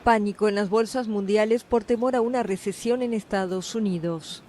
Pánico en las bolsas mundiales por temor a una recesión en Estados Unidos.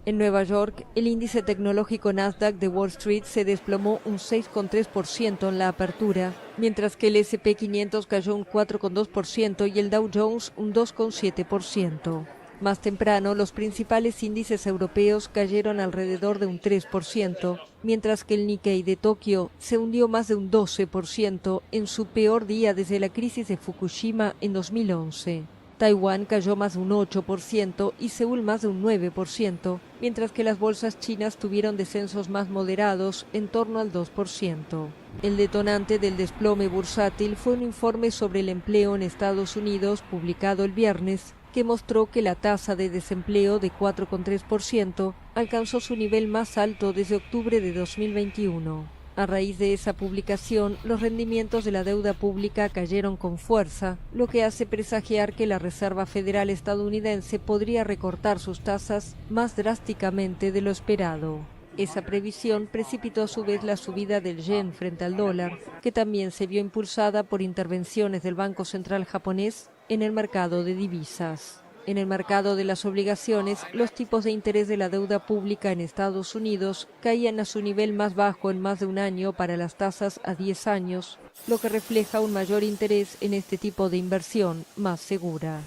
En Nueva York, el índice tecnológico Nasdaq de Wall Street se desplomó un 6,3% en la apertura, mientras que el S&P 500 cayó un 4,2% y el Dow Jones un 2,7%. Más temprano, los principales índices europeos cayeron alrededor de un 3%, mientras que el Nikkei de Tokio se hundió más de un 12% en su peor día desde la crisis de Fukushima en 2011. Taiwán cayó más de un 8% y Seúl más de un 9%, mientras que las bolsas chinas tuvieron descensos más moderados en torno al 2%. El detonante del desplome bursátil fue un informe sobre el empleo en Estados Unidos publicado el viernes, que mostró que la tasa de desempleo de 4,3% alcanzó su nivel más alto desde octubre de 2021. A raíz de esa publicación, los rendimientos de la deuda pública cayeron con fuerza, lo que hace presagiar que la Reserva Federal estadounidense podría recortar sus tasas más drásticamente de lo esperado. Esa previsión precipitó a su vez la subida del yen frente al dólar, que también se vio impulsada por intervenciones del Banco Central japonés en el mercado de divisas. En el mercado de las obligaciones, los tipos de interés de la deuda pública en Estados Unidos caían a su nivel más bajo en más de un año para las tasas a 10 años, lo que refleja un mayor interés en este tipo de inversión más segura.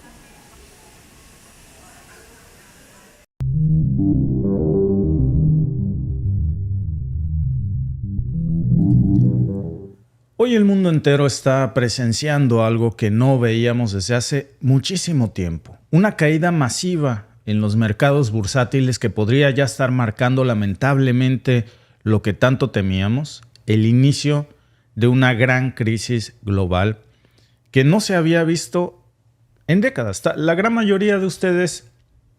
Hoy el mundo entero está presenciando algo que no veíamos desde hace muchísimo tiempo. Una caída masiva en los mercados bursátiles que podría ya estar marcando lamentablemente lo que tanto temíamos, el inicio de una gran crisis global que no se había visto en décadas. La gran mayoría de ustedes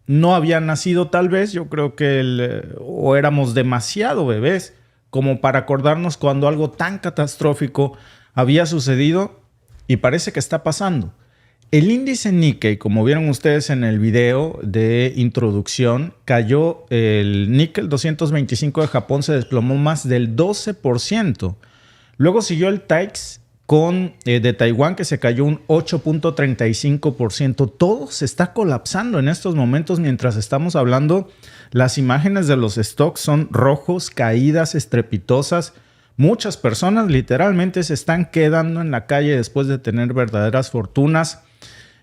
no habían nacido tal vez, yo creo que o éramos demasiado bebés como para acordarnos cuando algo tan catastrófico había sucedido y parece que está pasando. El índice Nikkei, como vieron ustedes en el video de introducción, cayó. El Nikkei 225 de Japón se desplomó más del 12%. Luego siguió el TAIEX de Taiwán, que se cayó un 8,35%. Todo se está colapsando en estos momentos mientras estamos hablando. Las imágenes de los stocks son rojos, caídas estrepitosas. Muchas personas literalmente se están quedando en la calle después de tener verdaderas fortunas.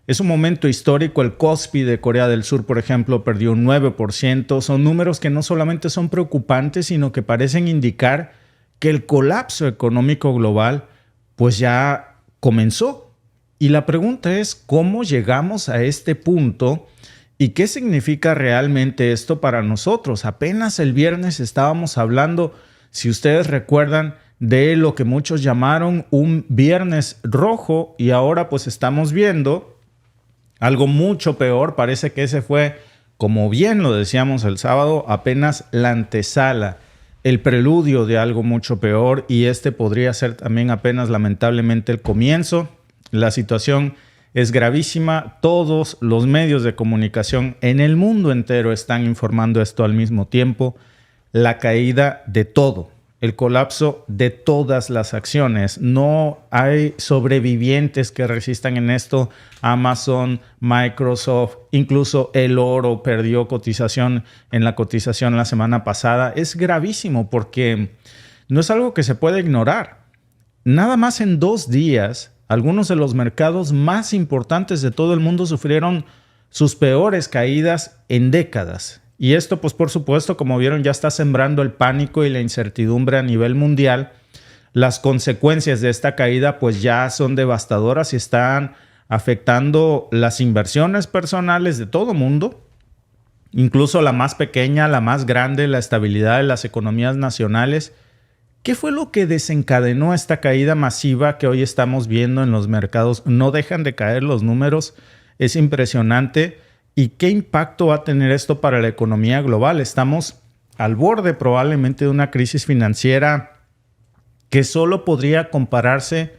Es un momento histórico. El Kospi de Corea del Sur, por ejemplo, perdió un 9%. Son números que no solamente son preocupantes, sino que parecen indicar que el colapso económico global pues ya comenzó. Y la pregunta es, ¿cómo llegamos a este punto? ¿Y qué significa realmente esto para nosotros? Apenas el viernes estábamos hablando, si ustedes recuerdan, de lo que muchos llamaron un viernes rojo, y ahora pues estamos viendo algo mucho peor. Parece que ese fue, como bien lo decíamos el sábado, apenas la antesala, el preludio de algo mucho peor, y este podría ser también apenas lamentablemente el comienzo. La situación es gravísima. Todos los medios de comunicación en el mundo entero están informando esto al mismo tiempo. La caída de todo, el colapso de todas las acciones. No hay sobrevivientes que resistan en esto. Amazon, Microsoft, incluso el oro perdió cotización en la cotización la semana pasada. Es gravísimo porque no es algo que se puede ignorar. Nada más en 2 días, algunos de los mercados más importantes de todo el mundo sufrieron sus peores caídas en décadas. Y esto, pues por supuesto, como vieron, ya está sembrando el pánico y la incertidumbre a nivel mundial. Las consecuencias de esta caída pues ya son devastadoras y están afectando las inversiones personales de todo mundo, incluso la más pequeña, la más grande, la estabilidad de las economías nacionales. ¿Qué fue lo que desencadenó esta caída masiva que hoy estamos viendo en los mercados? No dejan de caer los números, es impresionante. ¿Y qué impacto va a tener esto para la economía global? Estamos al borde probablemente de una crisis financiera que solo podría compararse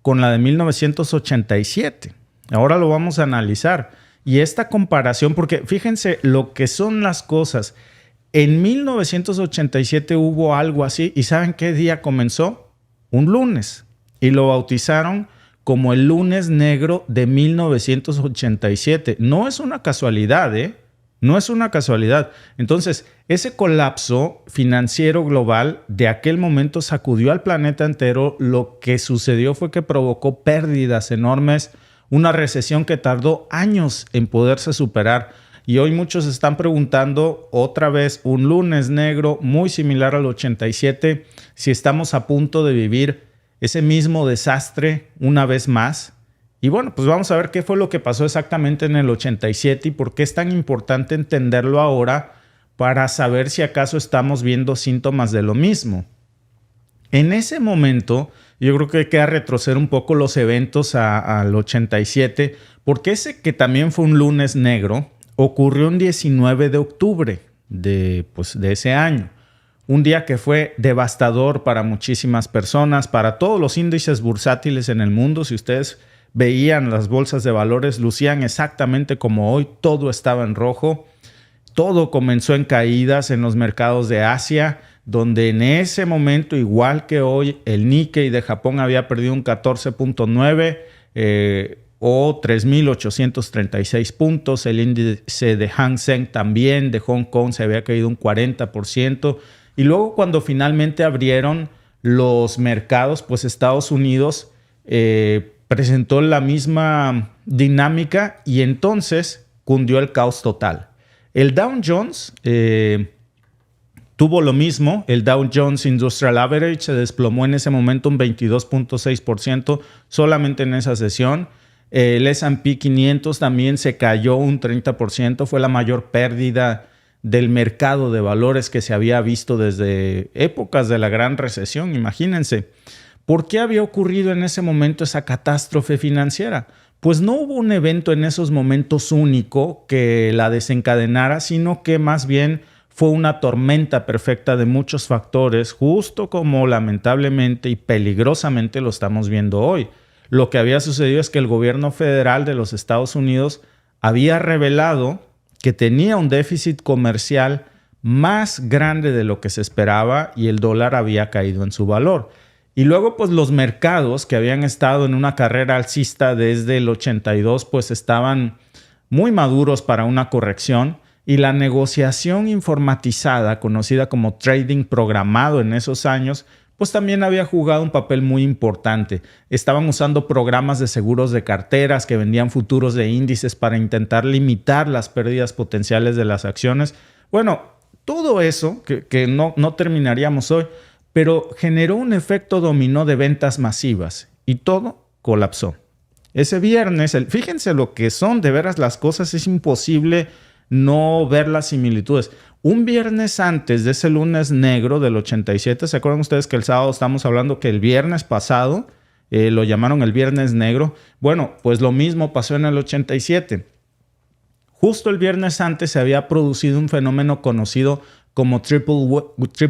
con la de 1987. Ahora lo vamos a analizar. Y esta comparación, porque fíjense lo que son las cosas. En 1987 hubo algo así, y ¿saben qué día comenzó? Un lunes, y lo bautizaron como el lunes negro de 1987. No es una casualidad, ¿eh? No es una casualidad. Entonces, ese colapso financiero global de aquel momento sacudió al planeta entero. Lo que sucedió fue que provocó pérdidas enormes, una recesión que tardó años en poderse superar. Y hoy muchos están preguntando otra vez, un lunes negro muy similar al 87, si estamos a punto de vivir ese mismo desastre una vez más. Y bueno, pues vamos a ver qué fue lo que pasó exactamente en el 87 y por qué es tan importante entenderlo ahora para saber si acaso estamos viendo síntomas de lo mismo. En ese momento, yo creo que hay que retroceder un poco los eventos al 87, porque ese que también fue un lunes negro ocurrió un 19 de octubre de ese año. Un día que fue devastador para muchísimas personas, para todos los índices bursátiles en el mundo. Si ustedes veían las bolsas de valores, lucían exactamente como hoy, todo estaba en rojo. Todo comenzó en caídas en los mercados de Asia, donde en ese momento, igual que hoy, el Nikkei de Japón había perdido un 14.9 o 3.836 puntos. El índice de Hang Seng también de Hong Kong se había caído un 40%. Y luego cuando finalmente abrieron los mercados, pues Estados Unidos presentó la misma dinámica y entonces cundió el caos total. El Dow Jones tuvo lo mismo. El Dow Jones Industrial Average se desplomó en ese momento un 22.6% solamente en esa sesión. El S&P 500 también se cayó un 30%. Fue la mayor pérdida del mercado de valores que se había visto desde épocas de la Gran Recesión. Imagínense. ¿Por qué había ocurrido en ese momento esa catástrofe financiera? Pues no hubo un evento en esos momentos único que la desencadenara, sino que más bien fue una tormenta perfecta de muchos factores, justo como lamentablemente y peligrosamente lo estamos viendo hoy. Lo que había sucedido es que el gobierno federal de los Estados Unidos había revelado que tenía un déficit comercial más grande de lo que se esperaba y el dólar había caído en su valor. Y luego, pues los mercados que habían estado en una carrera alcista desde el 82, pues estaban muy maduros para una corrección y la negociación informatizada, conocida como trading programado en esos años, pues también había jugado un papel muy importante. Estaban usando programas de seguros de carteras que vendían futuros de índices para intentar limitar las pérdidas potenciales de las acciones. Bueno, todo eso que no terminaríamos hoy, pero generó un efecto dominó de ventas masivas y todo colapsó. Ese viernes, fíjense lo que son de veras las cosas, es imposible no ver las similitudes. Un viernes antes de ese lunes negro del 87, ¿se acuerdan ustedes que el sábado estamos hablando que el viernes pasado lo llamaron el viernes negro? Bueno, pues lo mismo pasó en el 87. Justo el viernes antes se había producido un fenómeno conocido como triple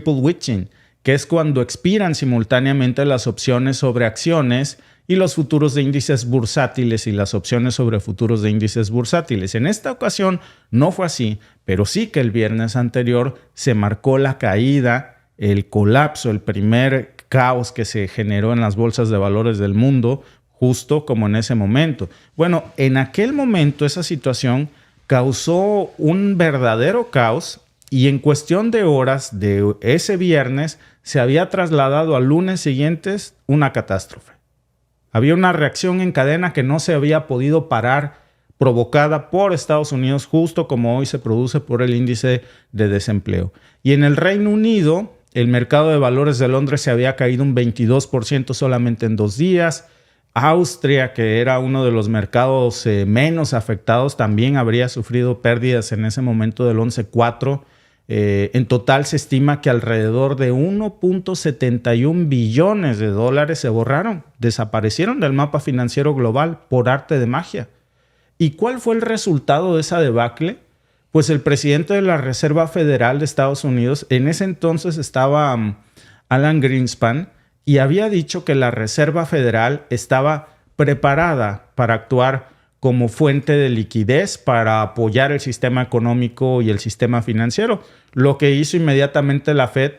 witching, que es cuando expiran simultáneamente las opciones sobre acciones y los futuros de índices bursátiles y las opciones sobre futuros de índices bursátiles. En esta ocasión no fue así, pero sí que el viernes anterior se marcó la caída, el colapso, el primer caos que se generó en las bolsas de valores del mundo, justo como en ese momento. Bueno, en aquel momento esa situación causó un verdadero caos y en cuestión de horas de ese viernes se había trasladado al lunes siguientes una catástrofe. Había una reacción en cadena que no se había podido parar, provocada por Estados Unidos, justo como hoy se produce por el índice de desempleo. Y en el Reino Unido, el mercado de valores de Londres se había caído un 22% solamente en 2 días. Austria, que era uno de los mercados menos afectados, también habría sufrido pérdidas en ese momento del 11.4%. En total se estima que alrededor de 1.71 billones de dólares se borraron, desaparecieron del mapa financiero global por arte de magia. ¿Y cuál fue el resultado de esa debacle? Pues el presidente de la Reserva Federal de Estados Unidos, en ese entonces estaba Alan Greenspan, y había dicho que la Reserva Federal estaba preparada para actuar como fuente de liquidez para apoyar el sistema económico y el sistema financiero. Lo que hizo inmediatamente la Fed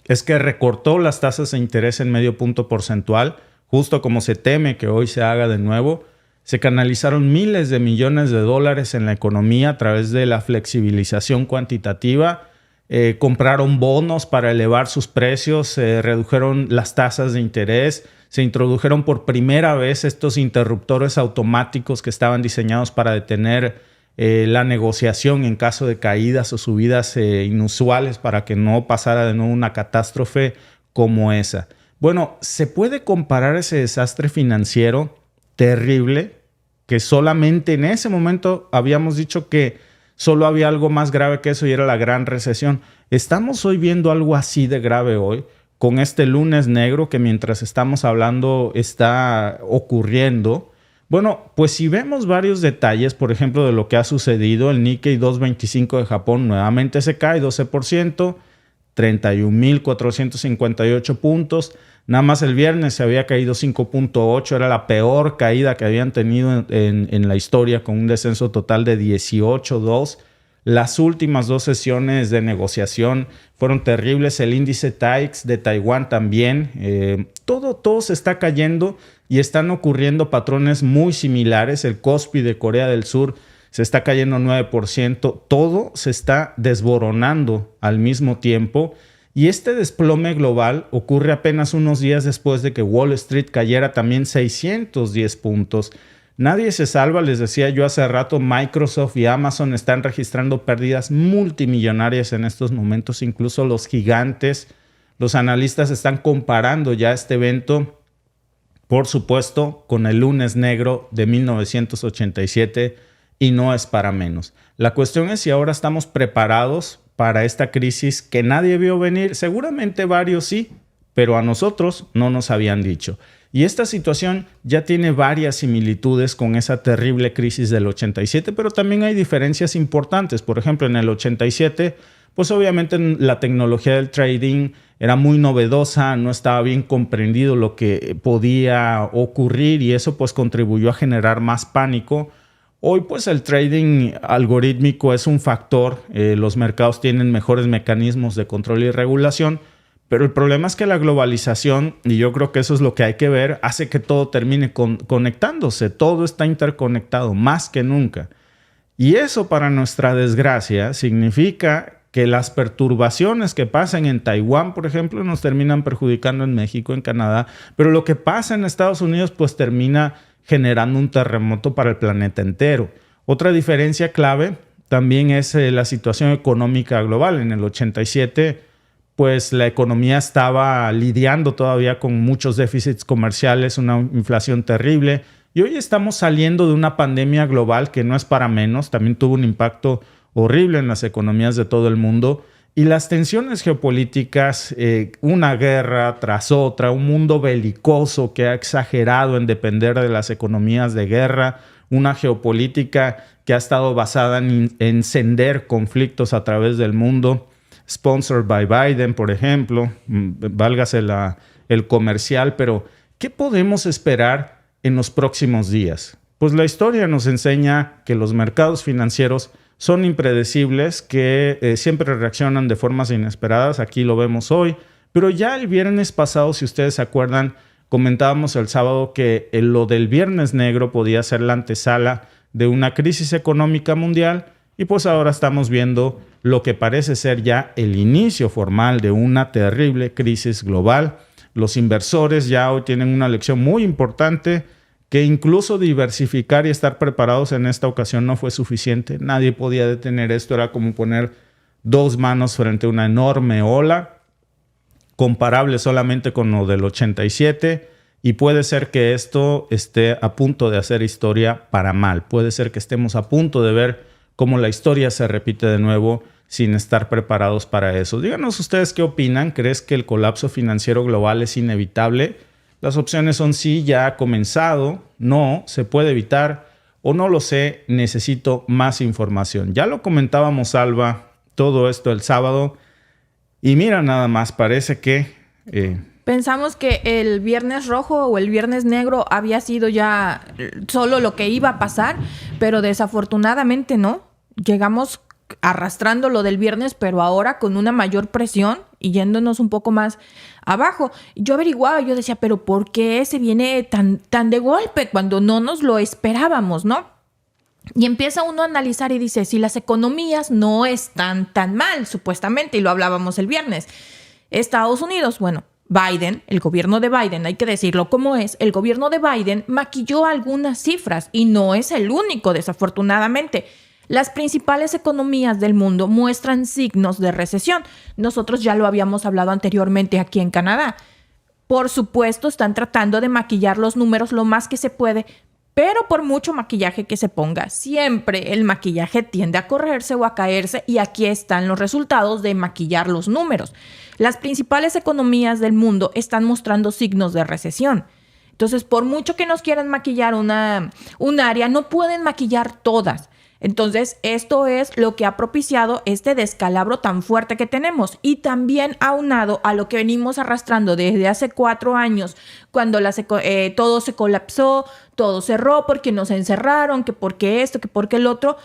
es que recortó las tasas de interés en medio punto porcentual, justo como se teme que hoy se haga de nuevo, se canalizaron miles de millones de dólares en la economía a través de la flexibilización cuantitativa. Compraron bonos para elevar sus precios, redujeron las tasas de interés, se introdujeron por primera vez estos interruptores automáticos que estaban diseñados para detener la negociación en caso de caídas o subidas inusuales para que no pasara de nuevo una catástrofe como esa. Bueno, se puede comparar ese desastre financiero terrible que solamente en ese momento habíamos dicho que solo había algo más grave que eso y era la gran recesión. Estamos hoy viendo algo así de grave hoy con este lunes negro que mientras estamos hablando está ocurriendo. Bueno, pues si vemos varios detalles, por ejemplo, de lo que ha sucedido, el Nikkei 225 de Japón nuevamente se cae 12%, 31.458 puntos. Nada más el viernes se había caído 5.8, era la peor caída que habían tenido en la historia, con un descenso total de 18.2. Las últimas 2 sesiones de negociación fueron terribles. El índice TAIEX de Taiwán también. Todo se está cayendo y están ocurriendo patrones muy similares. El Kospi de Corea del Sur se está cayendo 9%. Todo se está desboronando al mismo tiempo. Y este desplome global ocurre apenas unos días después de que Wall Street cayera también 610 puntos. Nadie se salva, les decía yo hace rato, Microsoft y Amazon están registrando pérdidas multimillonarias en estos momentos, incluso los gigantes. Los analistas están comparando ya este evento, por supuesto, con el lunes negro de 1987 y no es para menos. La cuestión es si ahora estamos preparados para esta crisis que nadie vio venir. Seguramente varios sí, pero a nosotros no nos habían dicho. Y esta situación ya tiene varias similitudes con esa terrible crisis del 87, pero también hay diferencias importantes. Por ejemplo, en el 87, pues obviamente la tecnología del trading era muy novedosa, no estaba bien comprendido lo que podía ocurrir y eso pues contribuyó a generar más pánico. Hoy pues el trading algorítmico es un factor, los mercados tienen mejores mecanismos de control y regulación, pero el problema es que la globalización, y yo creo que eso es lo que hay que ver, hace que todo termine conectándose, todo está interconectado más que nunca. Y eso, para nuestra desgracia, significa que las perturbaciones que pasan en Taiwán, por ejemplo, nos terminan perjudicando en México, en Canadá, pero lo que pasa en Estados Unidos pues termina generando un terremoto para el planeta entero. Otra diferencia clave también es la situación económica global. En el 87, pues la economía estaba lidiando todavía con muchos déficits comerciales, una inflación terrible. Y hoy estamos saliendo de una pandemia global que no es para menos. También tuvo un impacto horrible en las economías de todo el mundo. Y las tensiones geopolíticas, una guerra tras otra, un mundo belicoso que ha exagerado en depender de las economías de guerra, una geopolítica que ha estado basada en encender conflictos a través del mundo, sponsored by Biden, por ejemplo, válgase el comercial, pero ¿qué podemos esperar en los próximos días? Pues la historia nos enseña que los mercados financieros son impredecibles, que siempre reaccionan de formas inesperadas. Aquí lo vemos hoy. Pero ya el viernes pasado, si ustedes se acuerdan, comentábamos el sábado que lo del viernes negro podía ser la antesala de una crisis económica mundial. Y pues ahora estamos viendo lo que parece ser ya el inicio formal de una terrible crisis global. Los inversores ya hoy tienen una lección muy importante, que incluso diversificar y estar preparados en esta ocasión no fue suficiente. Nadie podía detener esto. Era como poner 2 manos frente a una enorme ola, comparable solamente con lo del 87. Y puede ser que esto esté a punto de hacer historia para mal. Puede ser que estemos a punto de ver cómo la historia se repite de nuevo sin estar preparados para eso. Díganos ustedes qué opinan. ¿Crees que el colapso financiero global es inevitable? Las opciones son sí, ya ha comenzado, no, se puede evitar o no lo sé, necesito más información. Ya lo comentábamos, Alba, todo esto el sábado y mira nada más, parece que... Pensamos que el viernes rojo o el viernes negro había sido ya solo lo que iba a pasar, pero desafortunadamente no. Llegamos arrastrando lo del viernes, pero ahora con una mayor presión y yéndonos un poco más abajo. Yo averiguaba, yo decía, pero ¿por qué se viene tan de golpe cuando no nos lo esperábamos, no? Y empieza uno a analizar y dice, si las economías no están tan mal, supuestamente, y lo hablábamos el viernes. Estados Unidos, bueno, Biden, el gobierno de Biden, hay que decirlo como es, el gobierno de Biden maquilló algunas cifras y no es el único, desafortunadamente. Las principales economías del mundo muestran signos de recesión. Nosotros ya lo habíamos hablado anteriormente aquí en Canadá. Por supuesto, están tratando de maquillar los números lo más que se puede, pero por mucho maquillaje que se ponga, siempre el maquillaje tiende a correrse o a caerse y aquí están los resultados de maquillar los números. Las principales economías del mundo están mostrando signos de recesión. Entonces, por mucho que nos quieran maquillar un área, no pueden maquillar todas. Entonces, esto es lo que ha propiciado este descalabro tan fuerte que tenemos y también aunado a lo que venimos arrastrando desde hace 4 años, cuando todo se colapsó, todo cerró porque nos encerraron, que porque esto, que porque el otro.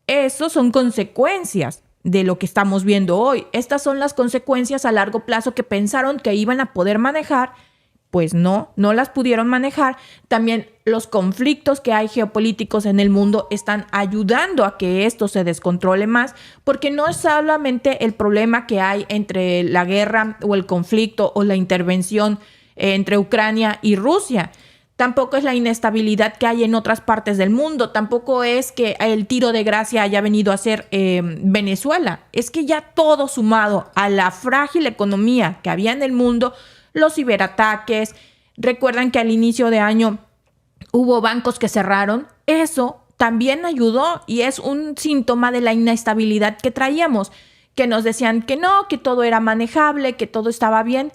Eso son consecuencias de lo que estamos viendo hoy. Estas son las consecuencias a largo plazo que pensaron que iban a poder manejar. Pues no las pudieron manejar. También los conflictos que hay geopolíticos en el mundo están ayudando a que esto se descontrole más, porque no es solamente el problema que hay entre la guerra o el conflicto o la intervención entre Ucrania y Rusia. Tampoco es la inestabilidad que hay en otras partes del mundo. Tampoco es que el tiro de gracia haya venido a ser Venezuela. Es que ya todo sumado a la frágil economía que había en el mundo, los ciberataques, recuerdan que al inicio de año hubo bancos que cerraron, eso también ayudó y es un síntoma de la inestabilidad que traíamos, que nos decían que no, que todo era manejable, que todo estaba bien.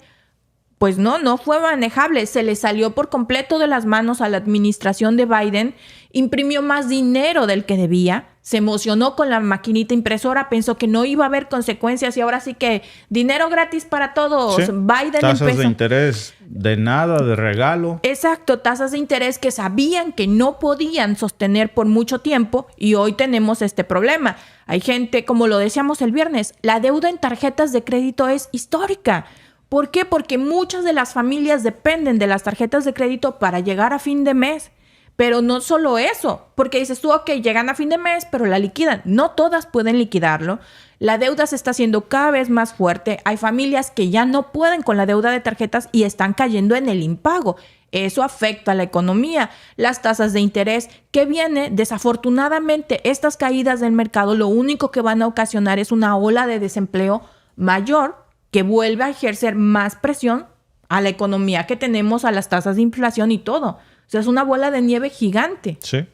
Pues no fue manejable, se le salió por completo de las manos a la administración de Biden, imprimió más dinero del que debía, se emocionó con la maquinita impresora, pensó que no iba a haber consecuencias y ahora sí que dinero gratis para todos. Sí. Biden tasas de interés de nada, de regalo. Exacto, tasas de interés que sabían que no podían sostener por mucho tiempo y hoy tenemos este problema. Hay gente, como lo decíamos el viernes, la deuda en tarjetas de crédito es histórica. ¿Por qué? Porque muchas de las familias dependen de las tarjetas de crédito para llegar a fin de mes. Pero no solo eso, porque dices tú, ok, llegan a fin de mes, pero la liquidan. No todas pueden liquidarlo. La deuda se está haciendo cada vez más fuerte. Hay familias que ya no pueden con la deuda de tarjetas y están cayendo en el impago. Eso afecta a la economía. Las tasas de interés que viene, desafortunadamente, estas caídas del mercado lo único que van a ocasionar es una ola de desempleo mayor que vuelve a ejercer más presión a la economía que tenemos, a las tasas de inflación y todo. O sea, es una bola de nieve gigante. Sí,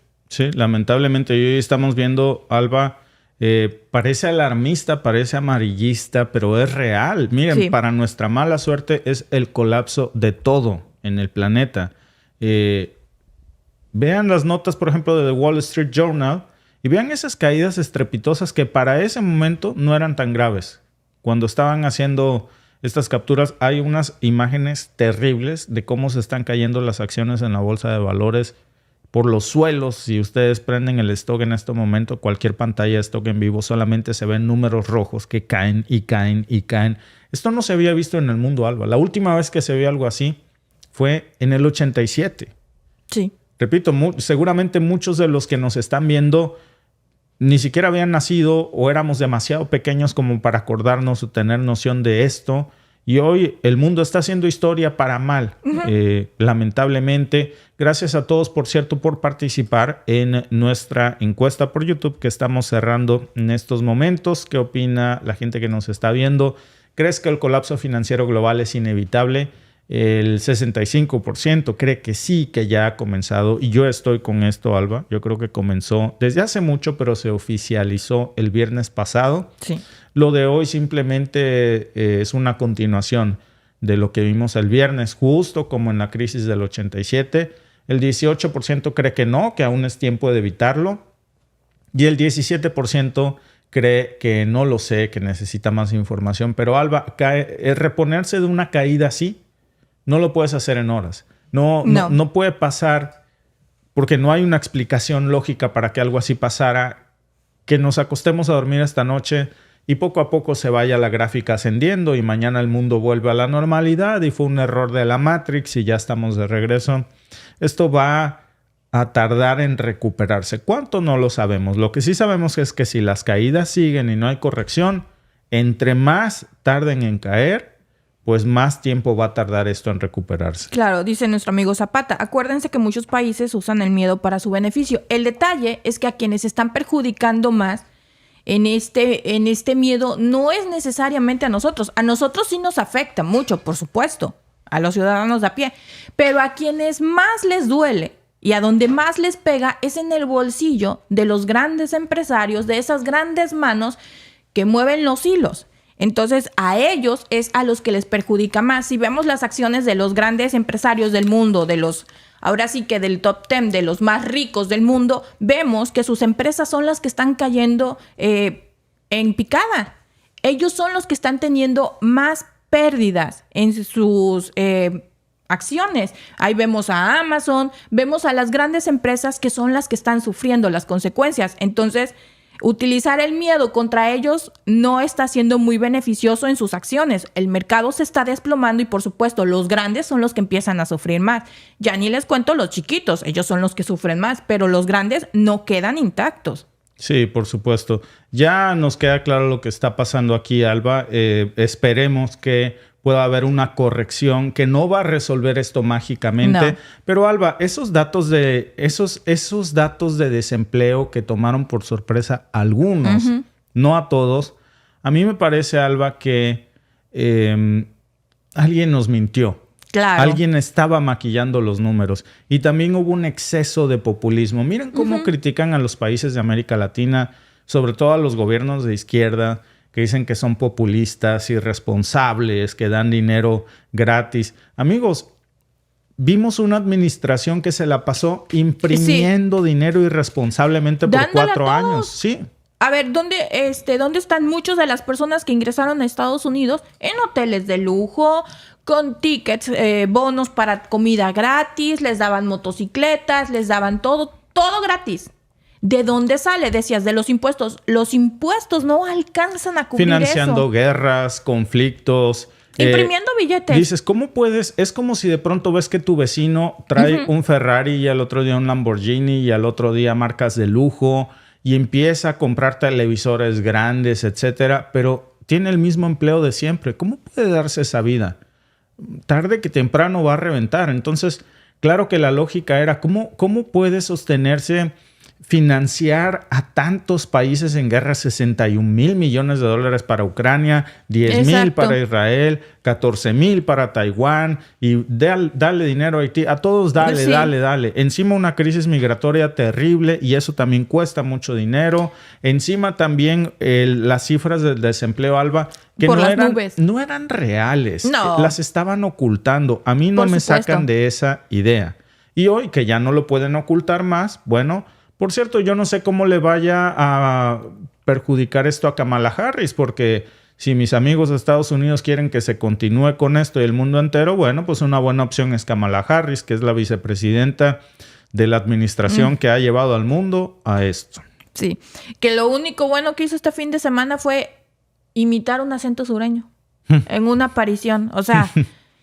lamentablemente. Hoy estamos viendo, Alba, parece alarmista, parece amarillista, pero es real. Miren, sí. Para nuestra mala suerte es el colapso de todo en el planeta. Vean las notas, por ejemplo, de The Wall Street Journal y vean esas caídas estrepitosas que para ese momento no eran tan graves. Cuando estaban haciendo estas capturas, hay unas imágenes terribles de cómo se están cayendo las acciones en la bolsa de valores por los suelos. Si ustedes prenden el stock en este momento, cualquier pantalla de stock en vivo, solamente se ven números rojos que caen y caen y caen. Esto no se había visto en el mundo, Alba. La última vez que se vio algo así fue en el 87. Sí. Repito, seguramente muchos de los que nos están viendo ni siquiera habían nacido o éramos demasiado pequeños como para acordarnos o tener noción de esto. Y hoy el mundo está haciendo historia para mal, lamentablemente. Gracias a todos, por cierto, por participar en nuestra encuesta por YouTube que estamos cerrando en estos momentos. ¿Qué opina la gente que nos está viendo? ¿Crees que el colapso financiero global es inevitable? El 65% cree que sí, que ya ha comenzado. Y yo estoy con esto, Alba. Yo creo que comenzó desde hace mucho, pero se oficializó el viernes pasado. Sí. Lo de hoy simplemente es una continuación de lo que vimos el viernes, justo como en la crisis del 87. El 18% cree que no, que aún es tiempo de evitarlo. Y el 17% cree que no lo sé, que necesita más información. Pero, Alba, reponerse de una caída así, no lo puedes hacer en horas. No puede pasar porque no hay una explicación lógica para que algo así pasara, que nos acostemos a dormir esta noche y poco a poco se vaya la gráfica ascendiendo y mañana el mundo vuelve a la normalidad y fue un error de la Matrix y ya estamos de regreso. Esto va a tardar en recuperarse. ¿Cuánto? No lo sabemos. Lo que sí sabemos es que si las caídas siguen y no hay corrección, entre más tarden en caer, pues más tiempo va a tardar esto en recuperarse. Claro, dice nuestro amigo Zapata. Acuérdense que muchos países usan el miedo para su beneficio. El detalle es que a quienes están perjudicando más en este miedo no es necesariamente a nosotros. A nosotros sí nos afecta mucho, por supuesto, a los ciudadanos de a pie. Pero a quienes más les duele y a donde más les pega es en el bolsillo de los grandes empresarios, de esas grandes manos que mueven los hilos. Entonces, a ellos es a los que les perjudica más. Si vemos las acciones de los grandes empresarios del mundo, ahora sí que del top 10, de los más ricos del mundo, vemos que sus empresas son las que están cayendo en picada. Ellos son los que están teniendo más pérdidas en sus acciones. Ahí vemos a Amazon, vemos a las grandes empresas que son las que están sufriendo las consecuencias. Entonces, utilizar el miedo contra ellos no está siendo muy beneficioso en sus acciones. El mercado se está desplomando y, por supuesto, los grandes son los que empiezan a sufrir más. Ya ni les cuento los chiquitos, ellos son los que sufren más, pero los grandes no quedan intactos. Sí, por supuesto. Ya nos queda claro lo que está pasando aquí, Alba. Esperemos que pueda haber una corrección que no va a resolver esto mágicamente. No. Pero, Alba, esos datos de desempleo que tomaron por sorpresa a algunos, no a todos, a mí me parece, Alba, que alguien nos mintió. Claro. Alguien estaba maquillando los números. Y también hubo un exceso de populismo. Miren cómo critican a los países de América Latina, sobre todo a los gobiernos de izquierda, que dicen que son populistas, irresponsables, que dan dinero gratis. Amigos, vimos una administración que se la pasó imprimiendo dinero irresponsablemente por Dándole 4 años. Sí. A ver, ¿dónde están muchas de las personas que ingresaron a Estados Unidos? En hoteles de lujo, con tickets, bonos para comida gratis, les daban motocicletas, les daban todo gratis. ¿De dónde sale? Decías, de los impuestos. Los impuestos no alcanzan a cubrir financiando eso. Guerras, conflictos. Imprimiendo billetes. Dices, ¿cómo puedes? Es como si de pronto ves que tu vecino trae un Ferrari y al otro día un Lamborghini y al otro día marcas de lujo y empieza a comprar televisores grandes, etcétera, pero tiene el mismo empleo de siempre. ¿Cómo puede darse esa vida? Tarde que temprano va a reventar. Entonces, claro que la lógica era, ¿cómo puede sostenerse financiar a tantos países en guerra? 61,000 millones de dólares para Ucrania, 10,000 para Israel, 14,000 para Taiwán y dale dinero a Haití. A todos dale. Encima una crisis migratoria terrible y eso también cuesta mucho dinero. Encima también las cifras del desempleo, Alba, que no eran reales. No. Las estaban ocultando. A mí no me sacan de esa idea. Y hoy que ya no lo pueden ocultar más, bueno... Por cierto, yo no sé cómo le vaya a perjudicar esto a Kamala Harris, porque si mis amigos de Estados Unidos quieren que se continúe con esto y el mundo entero, bueno, pues una buena opción es Kamala Harris, que es la vicepresidenta de la administración que ha llevado al mundo a esto. Sí, que lo único bueno que hizo este fin de semana fue imitar un acento sureño en una aparición. O sea,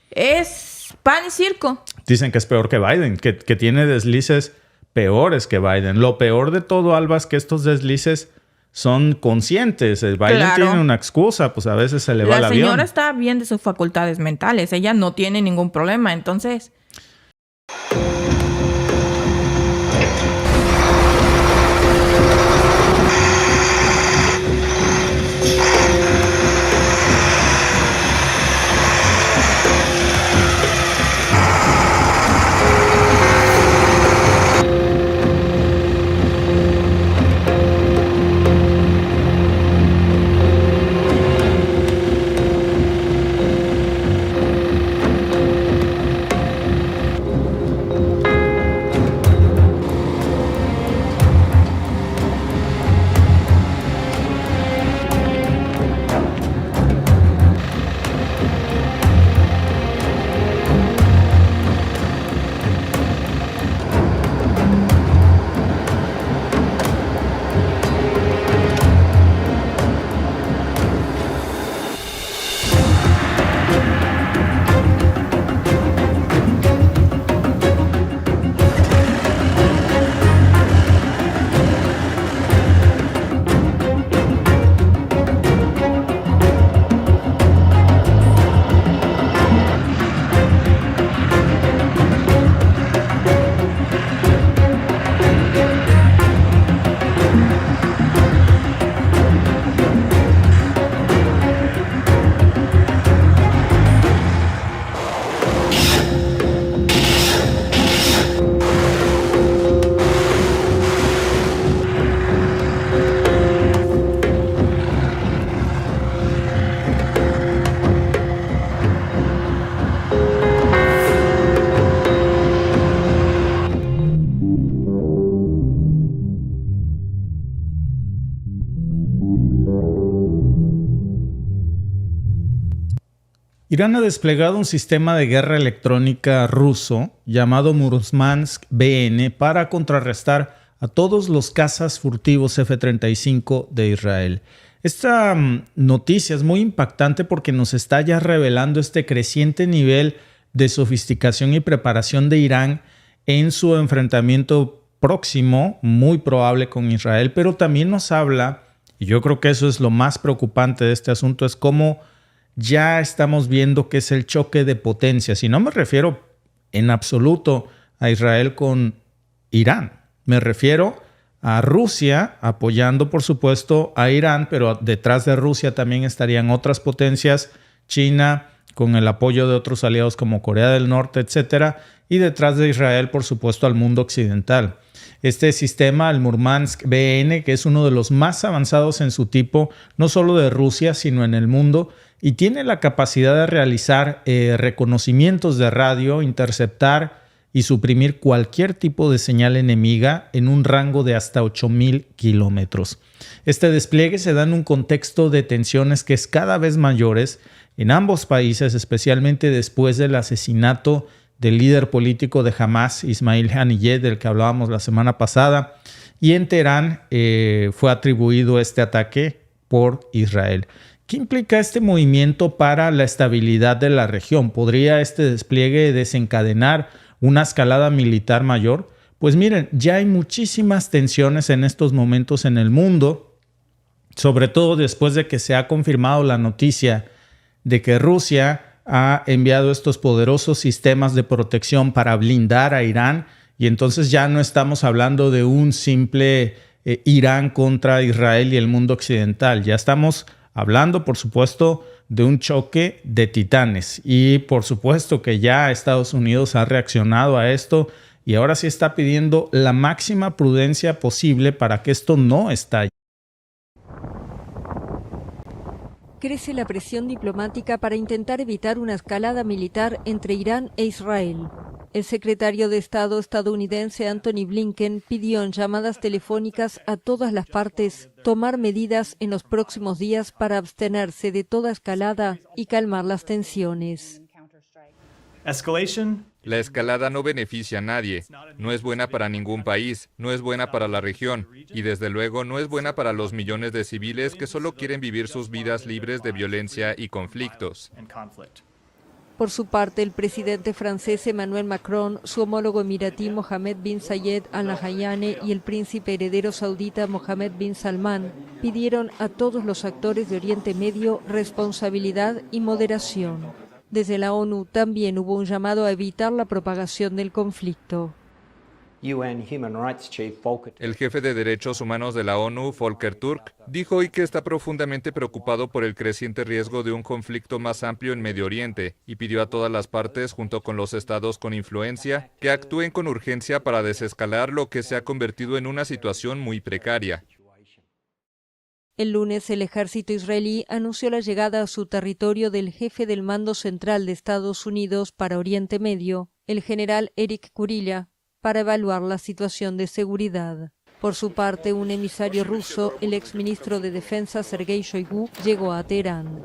es pan y circo. Dicen que es peor que Biden, que tiene deslices peores que Biden. Lo peor de todo, Alba, es que estos deslices son conscientes. Biden tiene una excusa, pues a veces se le va el avión. La señora está bien de sus facultades mentales. Ella no tiene ningún problema, entonces... Irán ha desplegado un sistema de guerra electrónica ruso llamado Murmansk BN para contrarrestar a todos los cazas furtivos F-35 de Israel. Esta noticia es muy impactante porque nos está ya revelando este creciente nivel de sofisticación y preparación de Irán en su enfrentamiento próximo, muy probable con Israel, pero también nos habla, y yo creo que eso es lo más preocupante de este asunto, es cómo ya estamos viendo que es el choque de potencias. Y no me refiero en absoluto a Israel con Irán. Me refiero a Rusia apoyando, por supuesto, a Irán, pero detrás de Rusia también estarían otras potencias, China, con el apoyo de otros aliados como Corea del Norte, etcétera, y detrás de Israel, por supuesto, al mundo occidental. Este sistema, el Murmansk BN, que es uno de los más avanzados en su tipo, no solo de Rusia, sino en el mundo, y tiene la capacidad de realizar reconocimientos de radio, interceptar y suprimir cualquier tipo de señal enemiga en un rango de hasta 8,000 kilómetros. Este despliegue se da en un contexto de tensiones que es cada vez mayores en ambos países, especialmente después del asesinato del líder político de Hamas, Ismail Haniyeh, del que hablábamos la semana pasada, y en Teherán fue atribuido este ataque por Israel. ¿Qué implica este movimiento para la estabilidad de la región? ¿Podría este despliegue desencadenar una escalada militar mayor? Pues miren, ya hay muchísimas tensiones en estos momentos en el mundo, sobre todo después de que se ha confirmado la noticia de que Rusia ha enviado estos poderosos sistemas de protección para blindar a Irán, y entonces ya no estamos hablando de un simple Irán contra Israel y el mundo occidental. Ya estamos hablando, por supuesto, de un choque de titanes, y por supuesto que ya Estados Unidos ha reaccionado a esto y ahora sí está pidiendo la máxima prudencia posible para que esto no estalle. Crece la presión diplomática para intentar evitar una escalada militar entre Irán e Israel. El secretario de Estado estadounidense Antony Blinken pidió en llamadas telefónicas a todas las partes tomar medidas en los próximos días para abstenerse de toda escalada y calmar las tensiones. La escalada no beneficia a nadie, no es buena para ningún país, no es buena para la región y desde luego no es buena para los millones de civiles que solo quieren vivir sus vidas libres de violencia y conflictos. Por su parte, el presidente francés Emmanuel Macron, su homólogo emiratí Mohammed bin Zayed Al Nahyan y el príncipe heredero saudita Mohammed bin Salman pidieron a todos los actores de Oriente Medio responsabilidad y moderación. Desde la ONU también hubo un llamado a evitar la propagación del conflicto. El jefe de Derechos Humanos de la ONU, Volker Turk, dijo hoy que está profundamente preocupado por el creciente riesgo de un conflicto más amplio en Medio Oriente y pidió a todas las partes, junto con los estados con influencia, que actúen con urgencia para desescalar lo que se ha convertido en una situación muy precaria. El lunes, el ejército israelí anunció la llegada a su territorio del jefe del Mando Central de Estados Unidos para Oriente Medio, el general Eric Kurilla, para evaluar la situación de seguridad. Por su parte, un emisario ruso, el exministro de Defensa Sergei Shoigu, llegó a Teherán.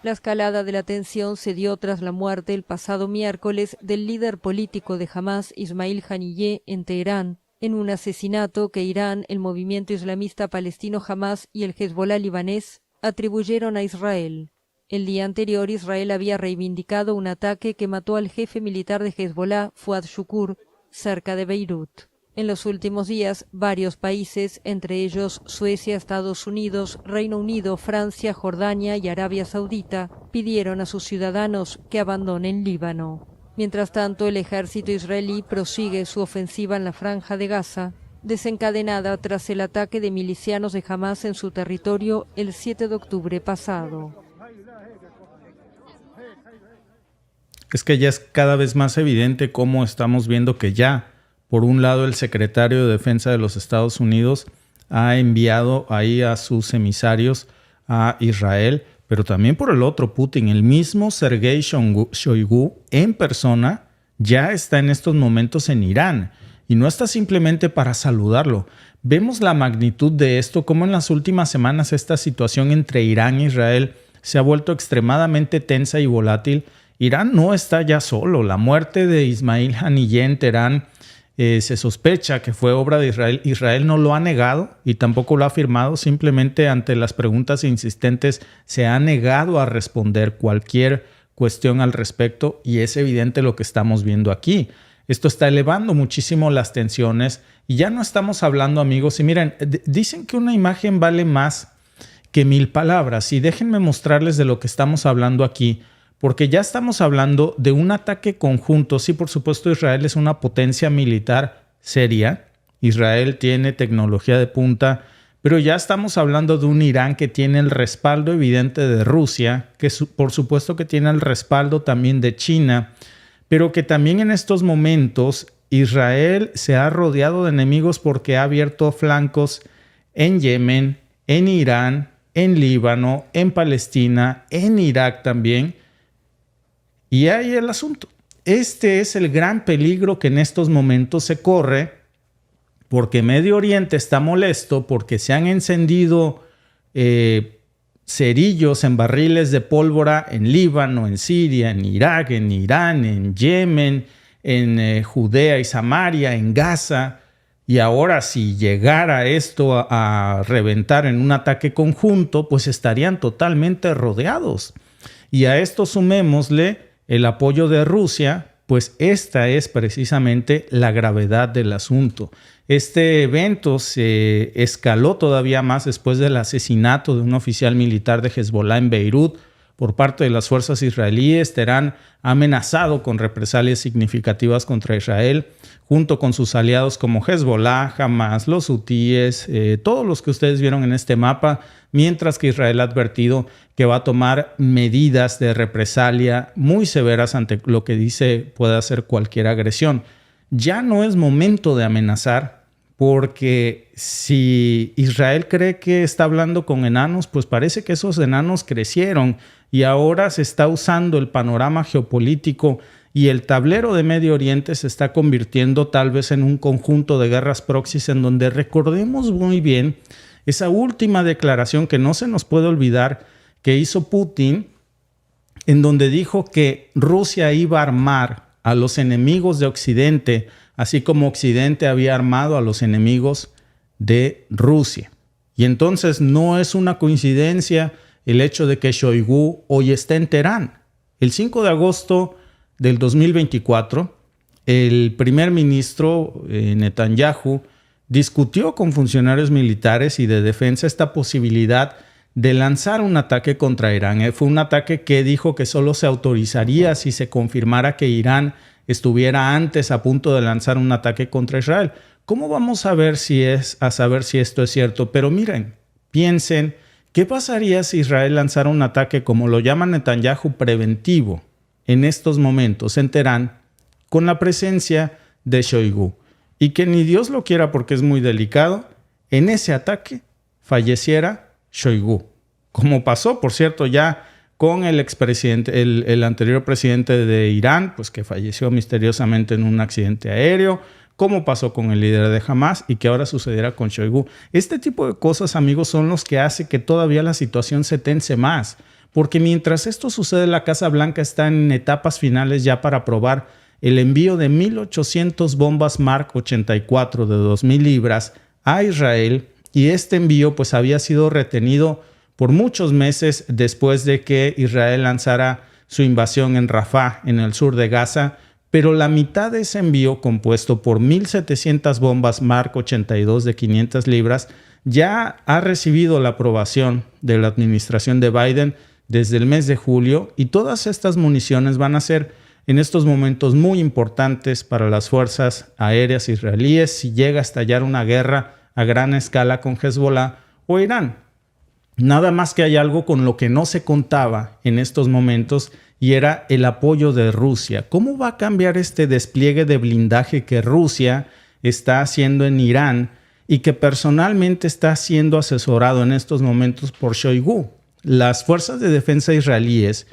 La escalada de la tensión se dio tras la muerte el pasado miércoles del líder político de Hamas, Ismail Haniyeh, en Teherán, en un asesinato que Irán, el movimiento islamista palestino Hamas y el Hezbollah libanés atribuyeron a Israel. El día anterior, Israel había reivindicado un ataque que mató al jefe militar de Hezbollah, Fuad Shukur, cerca de Beirut. En los últimos días, varios países, entre ellos Suecia, Estados Unidos, Reino Unido, Francia, Jordania y Arabia Saudita, pidieron a sus ciudadanos que abandonen Líbano. Mientras tanto, el ejército israelí prosigue su ofensiva en la Franja de Gaza, desencadenada tras el ataque de milicianos de Hamas en su territorio el 7 de octubre pasado. Es que ya es cada vez más evidente cómo estamos viendo que ya, por un lado, el secretario de Defensa de los Estados Unidos ha enviado ahí a sus emisarios a Israel, pero también por el otro, Putin, el mismo Sergei Shoigu en persona, ya está en estos momentos en Irán. Y no está simplemente para saludarlo. Vemos la magnitud de esto, como en las últimas semanas esta situación entre Irán e Israel se ha vuelto extremadamente tensa y volátil. Irán no está ya solo. La muerte de Ismail Haniyeh en Teherán se sospecha que fue obra de Israel. Israel no lo ha negado y tampoco lo ha afirmado. Simplemente ante las preguntas insistentes se ha negado a responder cualquier cuestión al respecto y es evidente lo que estamos viendo aquí. Esto está elevando muchísimo las tensiones y ya no estamos hablando, amigos. Y miren, dicen que una imagen vale más que 1000 palabras y déjenme mostrarles de lo que estamos hablando aquí. Porque ya estamos hablando de un ataque conjunto. Sí, por supuesto, Israel es una potencia militar seria. Israel tiene tecnología de punta, pero ya estamos hablando de un Irán que tiene el respaldo evidente de Rusia, que por supuesto que tiene el respaldo también de China, pero que también en estos momentos Israel se ha rodeado de enemigos porque ha abierto flancos en Yemen, en Irán, en Líbano, en Palestina, en Irak también. Y ahí el asunto. Este es el gran peligro que en estos momentos se corre porque Medio Oriente está molesto porque se han encendido cerillos en barriles de pólvora en Líbano, en Siria, en Irak, en Irán, en Yemen, en Judea y Samaria, en Gaza. Y ahora si llegara esto a reventar en un ataque conjunto, pues estarían totalmente rodeados. Y a esto sumémosle el apoyo de Rusia, pues esta es precisamente la gravedad del asunto. Este evento se escaló todavía más después del asesinato de un oficial militar de Hezbollah en Beirut por parte de las fuerzas israelíes. Teherán ha amenazado con represalias significativas contra Israel, junto con sus aliados como Hezbollah, Hamas, los hutíes, todos los que ustedes vieron en este mapa, mientras que Israel ha advertido que va a tomar medidas de represalia muy severas ante lo que dice puede hacer cualquier agresión. Ya no es momento de amenazar, porque si Israel cree que está hablando con enanos, pues parece que esos enanos crecieron y ahora se está usando el panorama geopolítico y el tablero de Medio Oriente se está convirtiendo tal vez en un conjunto de guerras proxies en donde recordemos muy bien esa última declaración que no se nos puede olvidar que hizo Putin, en donde dijo que Rusia iba a armar a los enemigos de Occidente, así como Occidente había armado a los enemigos de Rusia. Y entonces no es una coincidencia el hecho de que Shoigu hoy esté en Teherán. El 5 de agosto del 2024, el primer ministro Netanyahu discutió con funcionarios militares y de defensa esta posibilidad de lanzar un ataque contra Irán. Fue un ataque que dijo que solo se autorizaría si se confirmara que Irán estuviera antes a punto de lanzar un ataque contra Israel. ¿Cómo vamos a saber si esto es cierto? Pero miren, piensen, ¿qué pasaría si Israel lanzara un ataque, como lo llama Netanyahu, preventivo en estos momentos en Teherán, con la presencia de Shoigu? Y que ni Dios lo quiera porque es muy delicado, en ese ataque falleciera Shoigu. Como pasó, por cierto, ya con el expresidente, el anterior presidente de Irán, pues que falleció misteriosamente en un accidente aéreo, como pasó con el líder de Hamas y que ahora sucediera con Shoigu. Este tipo de cosas, amigos, son los que hacen que todavía la situación se tense más. Porque mientras esto sucede, la Casa Blanca está en etapas finales ya para aprobar el envío de 1,800 bombas Mark 84 de 2,000 libras a Israel, y este envío pues había sido retenido por muchos meses después de que Israel lanzara su invasión en Rafah, en el sur de Gaza, pero la mitad de ese envío, compuesto por 1,700 bombas Mark 82 de 500 libras, ya ha recibido la aprobación de la administración de Biden desde el mes de julio, y todas estas municiones van a ser en estos momentos muy importantes para las fuerzas aéreas israelíes si llega a estallar una guerra a gran escala con Hezbollah o Irán. Nada más que hay algo con lo que no se contaba en estos momentos y era el apoyo de Rusia. ¿Cómo va a cambiar este despliegue de blindaje que Rusia está haciendo en Irán y que personalmente está siendo asesorado en estos momentos por Shoigu? Las fuerzas de defensa israelíes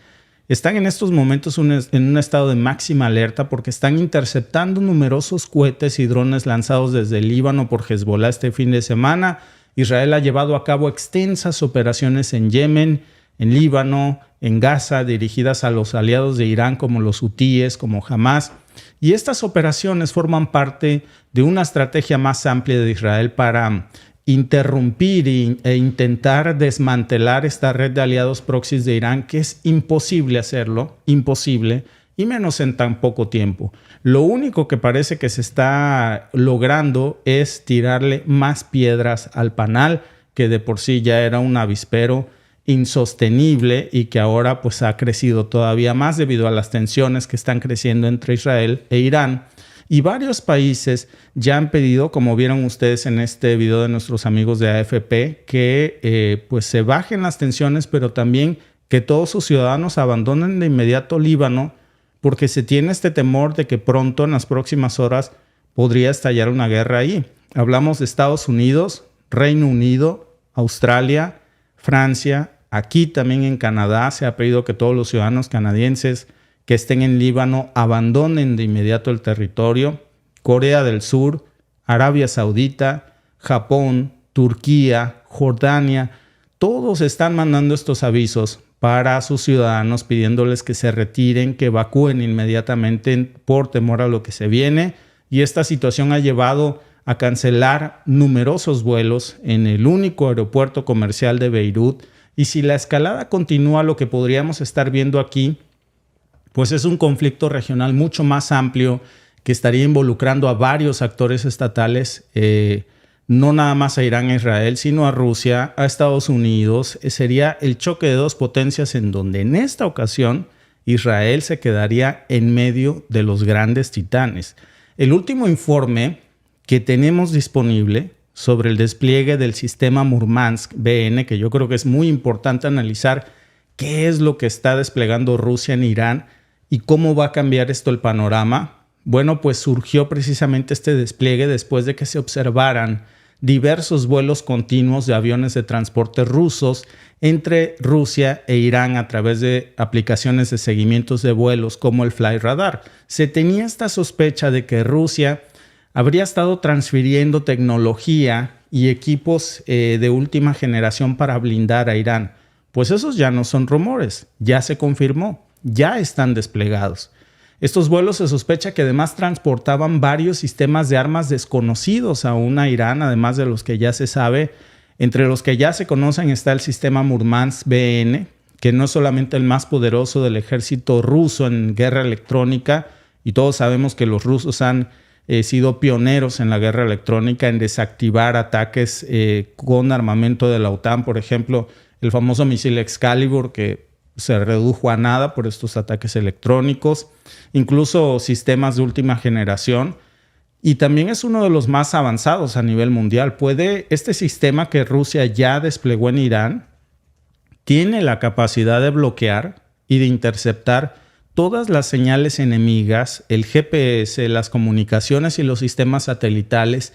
están en estos momentos en un estado de máxima alerta porque están interceptando numerosos cohetes y drones lanzados desde el Líbano por Hezbollah este fin de semana. Israel ha llevado a cabo extensas operaciones en Yemen, en Líbano, en Gaza, dirigidas a los aliados de Irán como los hutíes, como Hamas. Y estas operaciones forman parte de una estrategia más amplia de Israel para interrumpir e intentar desmantelar esta red de aliados proxies de Irán, que es imposible hacerlo, imposible, y menos en tan poco tiempo. Lo único que parece que se está logrando es tirarle más piedras al panal, que de por sí ya era un avispero insostenible y que ahora pues ha crecido todavía más debido a las tensiones que están creciendo entre Israel e Irán. Y varios países ya han pedido, como vieron ustedes en este video de nuestros amigos de AFP, que pues se bajen las tensiones, pero también que todos sus ciudadanos abandonen de inmediato Líbano, porque se tiene este temor de que pronto, en las próximas horas, podría estallar una guerra ahí. Hablamos de Estados Unidos, Reino Unido, Australia, Francia. Aquí también en Canadá se ha pedido que todos los ciudadanos canadienses que estén en Líbano abandonen de inmediato el territorio. Corea del Sur, Arabia Saudita, Japón, Turquía, Jordania, todos están mandando estos avisos para sus ciudadanos pidiéndoles que se retiren, que evacúen inmediatamente por temor a lo que se viene. Y esta situación ha llevado a cancelar numerosos vuelos en el único aeropuerto comercial de Beirut. Y si la escalada continúa, lo que podríamos estar viendo aquí pues es un conflicto regional mucho más amplio que estaría involucrando a varios actores estatales, no nada más a Irán e Israel, sino a Rusia, a Estados Unidos. Sería el choque de dos potencias en donde en esta ocasión Israel se quedaría en medio de los grandes titanes. El último informe que tenemos disponible sobre el despliegue del sistema Murmansk BN, que yo creo que es muy importante analizar qué es lo que está desplegando Rusia en Irán y cómo va a cambiar esto el panorama. Bueno, pues surgió precisamente este despliegue después de que se observaran diversos vuelos continuos de aviones de transporte rusos entre Rusia e Irán a través de aplicaciones de seguimientos de vuelos como el FlyRadar. Se tenía esta sospecha de que Rusia habría estado transfiriendo tecnología y equipos de última generación para blindar a Irán. Pues esos ya no son rumores, ya se confirmó, ya están desplegados. Estos vuelos se sospecha que además transportaban varios sistemas de armas desconocidos aún a Irán, además de los que ya se sabe. Entre los que ya se conocen está el sistema Murmansk BN, que no es solamente el más poderoso del ejército ruso en guerra electrónica, y todos sabemos que los rusos han sido pioneros en la guerra electrónica, en desactivar ataques con armamento de la OTAN, por ejemplo, el famoso misil Excalibur, que se redujo a nada por estos ataques electrónicos, incluso sistemas de última generación, y también es uno de los más avanzados a nivel mundial. Este sistema que Rusia ya desplegó en Irán tiene la capacidad de bloquear y de interceptar todas las señales enemigas, el GPS, las comunicaciones y los sistemas satelitales.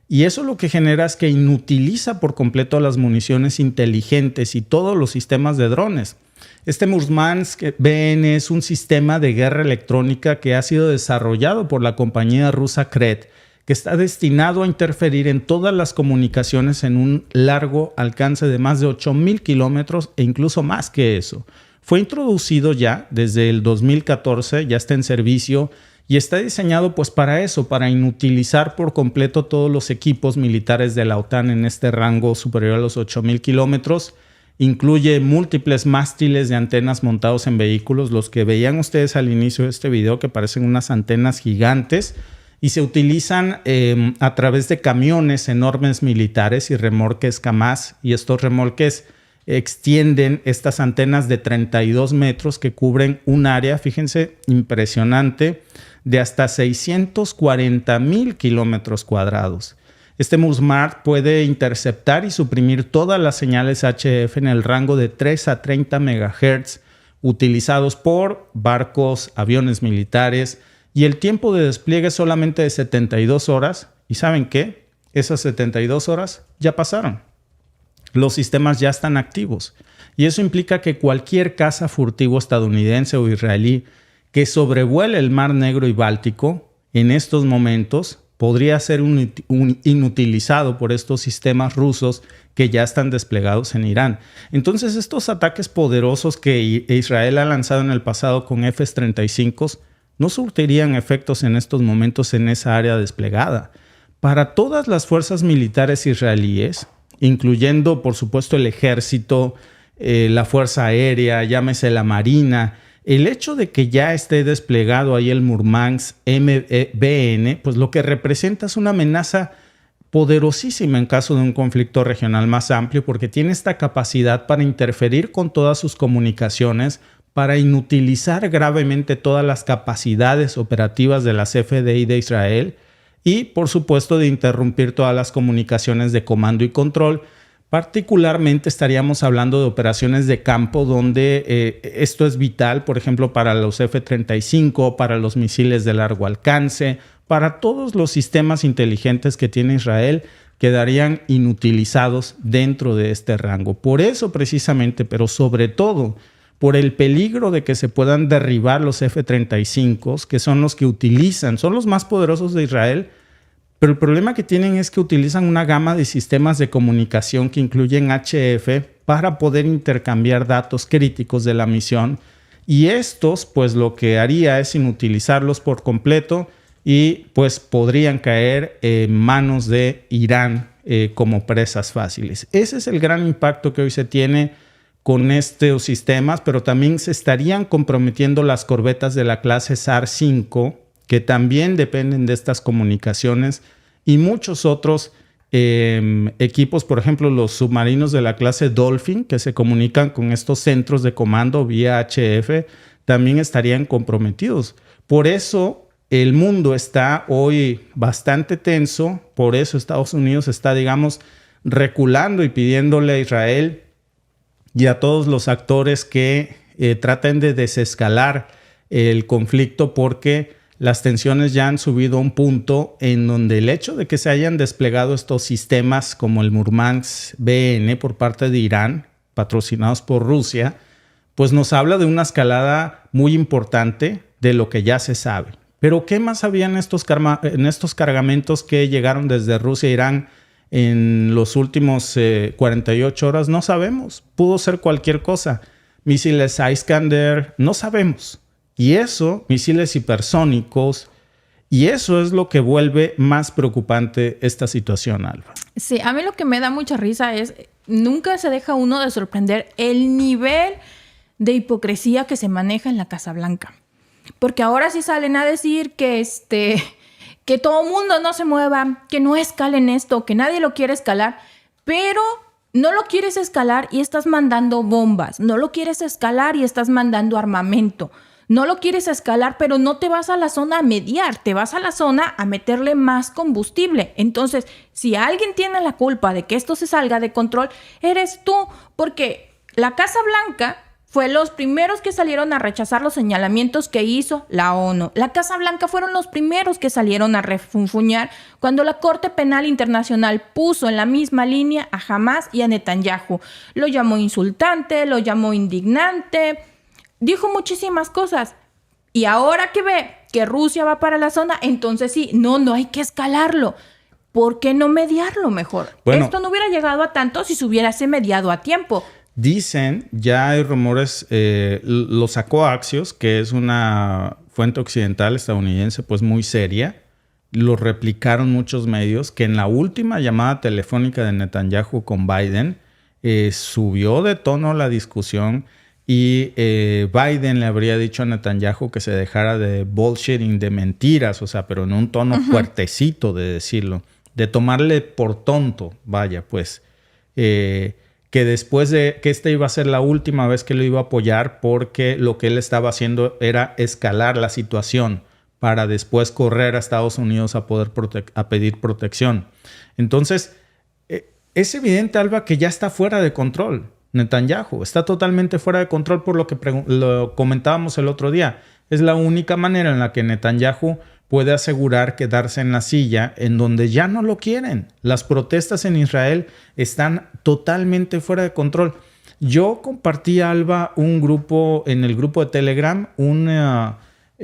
Y eso lo que genera es que inutiliza por completo las municiones inteligentes y todos los sistemas de drones. Este Murmansk BN es un sistema de guerra electrónica que ha sido desarrollado por la compañía rusa Kret, que está destinado a interferir en todas las comunicaciones en un largo alcance de más de 8,000 kilómetros e incluso más que eso. Fue introducido ya desde el 2014, ya está en servicio y está diseñado pues para eso, para inutilizar por completo todos los equipos militares de la OTAN en este rango superior a los 8,000 kilómetros. Incluye múltiples mástiles de antenas montados en vehículos, los que veían ustedes al inicio de este video, que parecen unas antenas gigantes, y se utilizan a través de camiones enormes militares y remolques Kamaz, y estos remolques extienden estas antenas de 32 metros que cubren un área, fíjense, impresionante, de hasta 640,000 kilómetros cuadrados. Este Murmansk puede interceptar y suprimir todas las señales HF en el rango de 3 a 30 MHz utilizados por barcos, aviones militares, y el tiempo de despliegue es solamente de 72 horas. ¿Y saben qué? Esas 72 horas ya pasaron. Los sistemas ya están activos. Y eso implica que cualquier caza furtivo estadounidense o israelí que sobrevuele el Mar Negro y Báltico en estos momentos podría ser inutilizado por estos sistemas rusos que ya están desplegados en Irán. Entonces, estos ataques poderosos que Israel ha lanzado en el pasado con F-35 no surtirían efectos en estos momentos en esa área desplegada. Para todas las fuerzas militares israelíes, incluyendo, por supuesto, el ejército, la fuerza aérea, llámese la marina, el hecho de que ya esté desplegado ahí el Murmansk MBN, pues lo que representa es una amenaza poderosísima en caso de un conflicto regional más amplio, porque tiene esta capacidad para interferir con todas sus comunicaciones, para inutilizar gravemente todas las capacidades operativas de las FDI de Israel y, por supuesto, de interrumpir todas las comunicaciones de comando y control. Particularmente estaríamos hablando de operaciones de campo donde esto es vital, por ejemplo, para los F-35, para los misiles de largo alcance, para todos los sistemas inteligentes que tiene Israel, quedarían inutilizados dentro de este rango. Por eso precisamente, pero sobre todo por el peligro de que se puedan derribar los F-35, que son los que utilizan, son los más poderosos de Israel, pero el problema que tienen es que utilizan una gama de sistemas de comunicación que incluyen HF para poder intercambiar datos críticos de la misión. Y estos, pues lo que haría es inutilizarlos por completo y pues podrían caer en manos de Irán como presas fáciles. Ese es el gran impacto que hoy se tiene con estos sistemas, pero también se estarían comprometiendo las corbetas de la clase SAR-5, que también dependen de estas comunicaciones, y muchos otros equipos, por ejemplo, los submarinos de la clase Dolphin, que se comunican con estos centros de comando vía HF, también estarían comprometidos. Por eso el mundo está hoy bastante tenso, por eso Estados Unidos está, digamos, reculando y pidiéndole a Israel y a todos los actores que traten de desescalar el conflicto, porque las tensiones ya han subido a un punto en donde el hecho de que se hayan desplegado estos sistemas como el Murmansk BN por parte de Irán, patrocinados por Rusia, pues nos habla de una escalada muy importante de lo que ya se sabe. Pero ¿qué más había en estos cargamentos que llegaron desde Rusia a Irán en los últimos 48 horas? No sabemos. Pudo ser cualquier cosa. Misiles Iskander, no sabemos. Y eso, misiles hipersónicos, y eso es lo que vuelve más preocupante esta situación, Alba. Sí, a mí lo que me da mucha risa es, nunca se deja uno de sorprender el nivel de hipocresía que se maneja en la Casa Blanca. Porque ahora sí salen a decir que todo mundo no se mueva, que no escalen esto, que nadie lo quiere escalar, pero no lo quieres escalar y estás mandando bombas, no lo quieres escalar y estás mandando armamento. No lo quieres escalar, pero no te vas a la zona a mediar, te vas a la zona a meterle más combustible. Entonces, si alguien tiene la culpa de que esto se salga de control, eres tú, porque la Casa Blanca fue los primeros que salieron a rechazar los señalamientos que hizo la ONU. La Casa Blanca fueron los primeros que salieron a refunfuñar cuando la Corte Penal Internacional puso en la misma línea a Hamas y a Netanyahu. Lo llamó insultante, lo llamó indignante, dijo muchísimas cosas. Y ahora que ve que Rusia va para la zona, entonces sí, no hay que escalarlo. ¿Por qué no mediarlo mejor? Bueno, esto no hubiera llegado a tanto si se hubiese mediado a tiempo. Dicen, ya hay rumores, lo sacó Axios, que es una fuente occidental estadounidense pues muy seria, lo replicaron muchos medios, que en la última llamada telefónica de Netanyahu con Biden subió de tono la discusión y Biden le habría dicho a Netanyahu que se dejara de bullshitting, de mentiras, o sea, pero en un tono fuertecito de decirlo, de tomarle por tonto, vaya, pues, que después de que esta iba a ser la última vez que lo iba a apoyar, porque lo que él estaba haciendo era escalar la situación para después correr a Estados Unidos a poder a pedir protección. Entonces, es evidente, Alba, que ya está fuera de control. Netanyahu está totalmente fuera de control, por lo que lo comentábamos el otro día. Es la única manera en la que Netanyahu puede asegurar quedarse en la silla en donde ya no lo quieren. Las protestas en Israel están totalmente fuera de control. Yo compartí, Alba, en el grupo de Telegram, un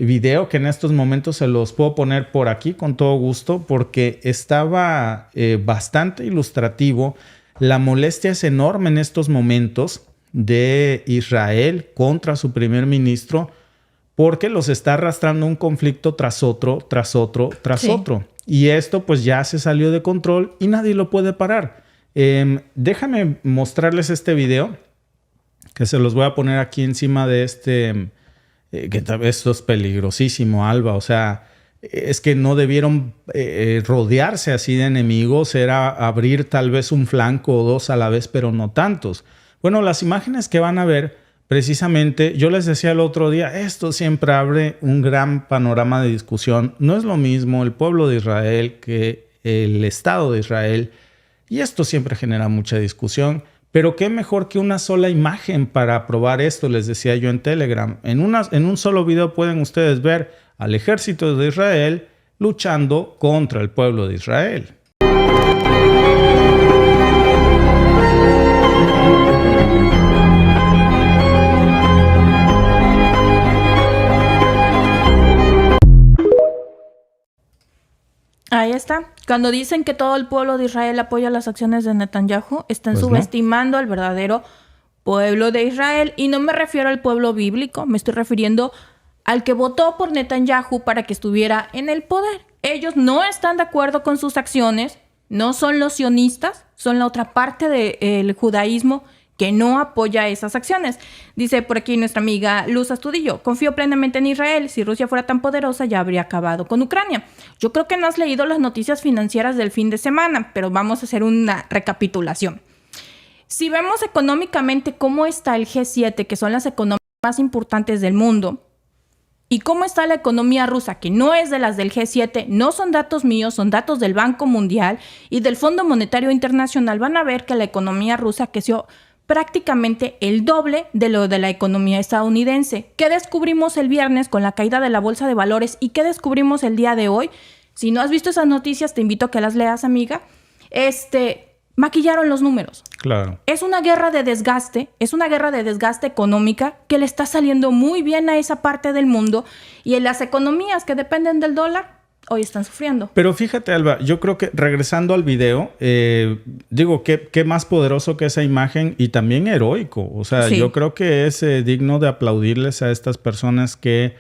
video que en estos momentos se los puedo poner por aquí con todo gusto porque estaba bastante ilustrativo. La molestia es enorme en estos momentos de Israel contra su primer ministro porque los está arrastrando un conflicto tras otro, tras otro, tras otro. Y esto pues ya se salió de control y nadie lo puede parar. Déjame mostrarles este video que se los voy a poner aquí encima de este... que tal vez esto es peligrosísimo, Alba. O sea, es que no debieron rodearse así de enemigos. Era abrir tal vez un flanco o dos a la vez, pero no tantos. Bueno, las imágenes que van a ver, precisamente, yo les decía el otro día, esto siempre abre un gran panorama de discusión. No es lo mismo el pueblo de Israel que el Estado de Israel. Y esto siempre genera mucha discusión. Pero qué mejor que una sola imagen para probar esto, les decía yo en Telegram. En un solo video pueden ustedes ver al ejército de Israel luchando contra el pueblo de Israel. Ahí está. Cuando dicen que todo el pueblo de Israel apoya las acciones de Netanyahu, están Pues subestimando al verdadero pueblo de Israel. Y no me refiero al pueblo bíblico, me estoy refiriendo al que votó por Netanyahu para que estuviera en el poder. Ellos no están de acuerdo con sus acciones, no son los sionistas, son la otra parte del judaísmo que no apoya esas acciones. Dice por aquí nuestra amiga Luz Astudillo, confío plenamente en Israel. Si Rusia fuera tan poderosa ya habría acabado con Ucrania. Yo creo que no has leído las noticias financieras del fin de semana, pero vamos a hacer una recapitulación. Si vemos económicamente cómo está el G7, que son las economías más importantes del mundo, y cómo está la economía rusa, que no es de las del G7, no son datos míos, son datos del Banco Mundial y del Fondo Monetario Internacional, van a ver que la economía rusa creció prácticamente el doble de lo de la economía estadounidense. ¿Qué descubrimos el viernes con la caída de la bolsa de valores y qué descubrimos el día de hoy? Si no has visto esas noticias, te invito a que las leas, amiga. Maquillaron los números. Claro. Es una guerra de desgaste económica que le está saliendo muy bien a esa parte del mundo y en las economías que dependen del dólar hoy están sufriendo. Pero fíjate, Alba, yo creo que regresando al video, qué más poderoso que esa imagen y también heroico. O sea, Sí. Yo creo que es digno de aplaudirles a estas personas que